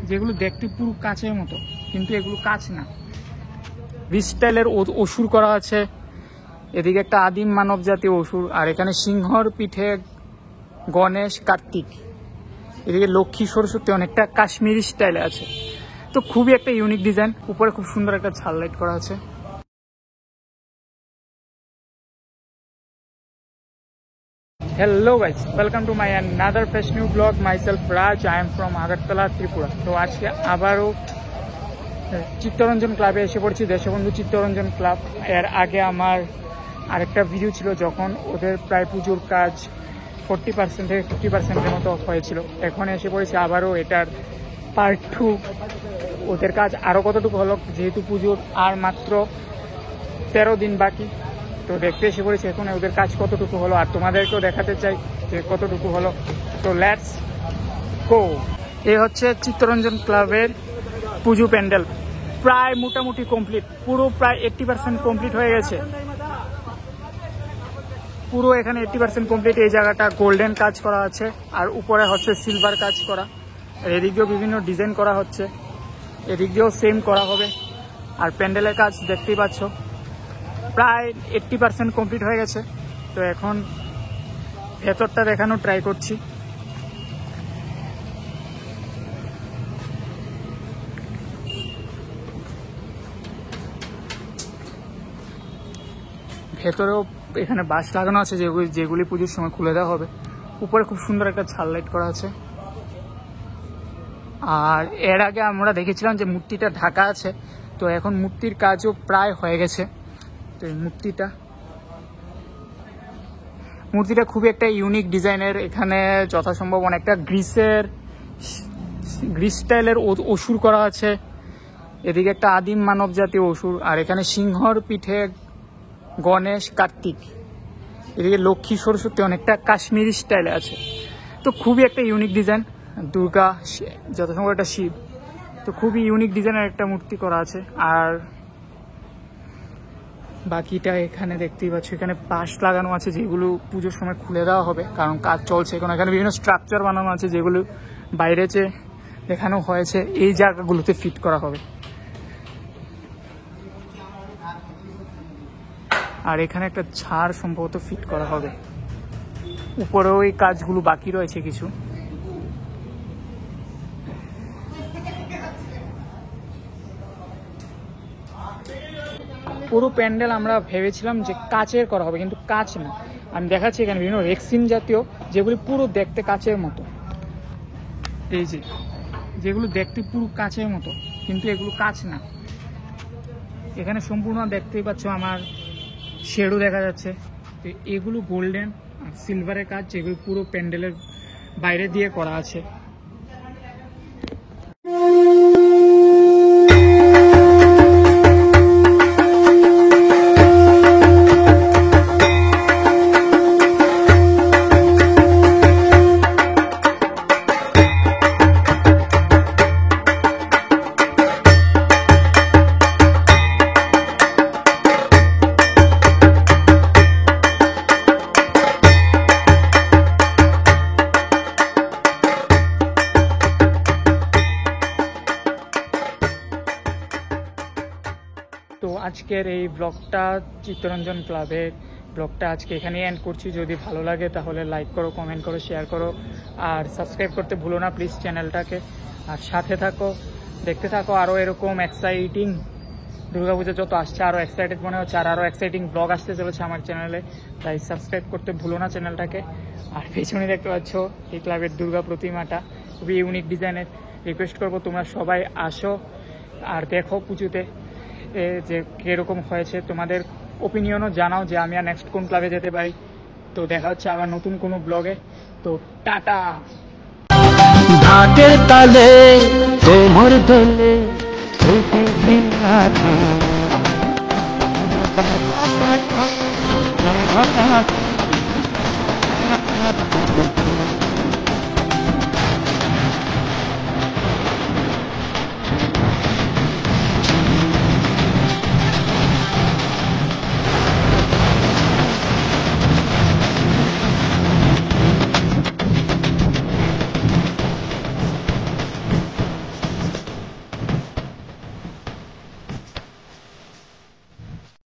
যেগুলো দেখতে পুরো কাচের মতো, কিন্তু এগুলো কাচ না। স্টাইলের অসুর করা আছে, এদিকে একটা আদিম মানব জাতীয় অসুর, আর এখানে সিংহর পিঠে গণেশ কার্তিক, এদিকে লক্ষ্মী সরস্বতী অনেকটা কাশ্মীরি স্টাইলে আছে। তো খুবই একটা ইউনিক ডিজাইন, উপরে খুব সুন্দর একটা ঝাল লাইট করা আছে। Hello guys, welcome to my another fresh new vlog. Myself Raj, I am from Agartala, Tripura. তো আজকে আবারও চিত্তরঞ্জন ক্লাবে এসে পড়ছি, দেশবন্ধু চিত্তরঞ্জন ক্লাব। এর আগে আমার আরেকটা ভিডিও ছিল যখন ওদের প্রায় পুজোর কাজ 40% থেকে 50%-এর মতো হয়েছিল। এখন এসে পড়েছি আবারও এটার পার্ট 2। ওদের কাজ আরও কতটুকু হলো, যেহেতু পুজোর আর মাত্র 13 দিন বাকি, তো দেখতে এসে পড়েছি এখন ওদের কাজ কতটুকু হলো, আর তোমাদেরকেও দেখাতে চাই যে কতটুকু হলো। তো লেটস গো। এই হচ্ছে চিত্তরঞ্জন ক্লাবের পুজো প্যান্ডেল, প্রায় মোটামুটি কমপ্লিট, পুরো প্রায় 80% কমপ্লিট হয়ে গেছে। পুরো এখানে 80% কমপ্লিট। এই জায়গাটা গোল্ডেন কাজ করা আছে, আর উপরে হচ্ছে সিলভার কাজ করা, আর এদিক দিয়েও বিভিন্ন ডিজাইন করা হচ্ছে, এদিক দিয়েও সেম করা হবে। আর প্যান্ডেলের কাজ দেখতেই পাচ্ছ প্রায় 80% কমপ্লিট হয়ে গেছে। তো এখন ভেতরটা দেখানো ট্রাই করছি। ভেতরেও এখানে বাঁশ লাগানো আছে, যেগুলি পুজোর সময় খুলে দেওয়া হবে। উপরে খুব সুন্দর একটা ঝাল লাইট করা আছে। আর এর আগে আমরা দেখেছিলাম যে মূর্তিটা ঢাকা আছে, তো এখন মূর্তির কাজও প্রায় হয়ে গেছে। তো এই মূর্তিটা খুবই একটা ইউনিক ডিজাইনের। এখানে যথাসম্ভব অনেকটা গ্রিস স্টাইলের অসুর করা আছে, এদিকে একটা আদিম মানব জাতীয় অসুর, আর এখানে সিংহর পিঠে গণেশ কার্তিক, এদিকে লক্ষ্মী সরস্বতী অনেকটা কাশ্মীরি স্টাইলে আছে। তো খুবই একটা ইউনিক ডিজাইন। দুর্গা, যথাসম্ভব একটা শিব, তো খুবই ইউনিক ডিজাইনের একটা মূর্তি করা আছে। আর বাকিটা এখানে দেখতেই পাচ্ছ, এখানে বাঁশ লাগানো আছে, যেগুলো পুজোর সময় খুলে দেওয়া হবে, কারণ কাজ চলছে এখন। এখানে বিভিন্ন স্ট্রাকচার বানানো আছে, যেগুলো বাইরে যে দেখানো হয়েছে এই জায়গাগুলোতে ফিট করা হবে। আর এখানে একটা ঝাড় সম্ভবত ফিট করা হবে। উপরেও এই কাজগুলো বাকি রয়েছে কিছু। পুরো প্যান্ডেল আমরা ভেবেছিলাম যে কাচের করা হবে, কিন্তু কাচ না। আমি দেখাচ্ছি এখানে বিভিন্ন রেক্সিন জাতীয়, যেগুলি পুরো দেখতে কাচের মতো। এই যেগুলো দেখতে পুরো কাচের মতো, কিন্তু এগুলো কাচ না। এখানে সম্পূর্ণ দেখতেই পাচ্ছ আমার শেডও দেখা যাচ্ছে। তো এগুলো গোল্ডেন আর সিলভারের কাজ, যেগুলো পুরো প্যান্ডেলের বাইরে দিয়ে করা আছে। তো আজকের এই ব্লগটা, চিত্তরঞ্জন ক্লাবের ব্লগটা আজকে এখানেই এন্ড করছি। যদি ভালো লাগে তাহলে লাইক করো, কমেন্ট করো, শেয়ার করো, আর সাবস্ক্রাইব করতে ভুলো না প্লিজ চ্যানেলটাকে। আর সাথে থাকো, দেখতে থাকো আরও এরকম এক্সাইটিং দুর্গাপূজা যত আসছে, আরও এক্সাইটেড মনে হচ্ছে, আর আরও এক্সাইটিং ব্লগ আসতে চলেছে আমার চ্যানেলে। তাই সাবস্ক্রাইব করতে ভুলো না চ্যানেলটাকে। আর পেছনে দেখতে পাচ্ছ এই ক্লাবের দুর্গা প্রতিমাটা, খুবই ইউনিক ডিজাইনের। রিকোয়েস্ট করবো তোমরা সবাই আসো আর দেখো পুজোতে যে কীরকম হয়েছে। তোমাদের ওপিনিয়নও জানাও যে আমি আর নেক্সট কোন ক্লাবে যেতে পারি। তো দেখা হচ্ছে আবার নতুন কোনো ব্লগে। তো টাটা। ঘাটের তালে কোমর দোলে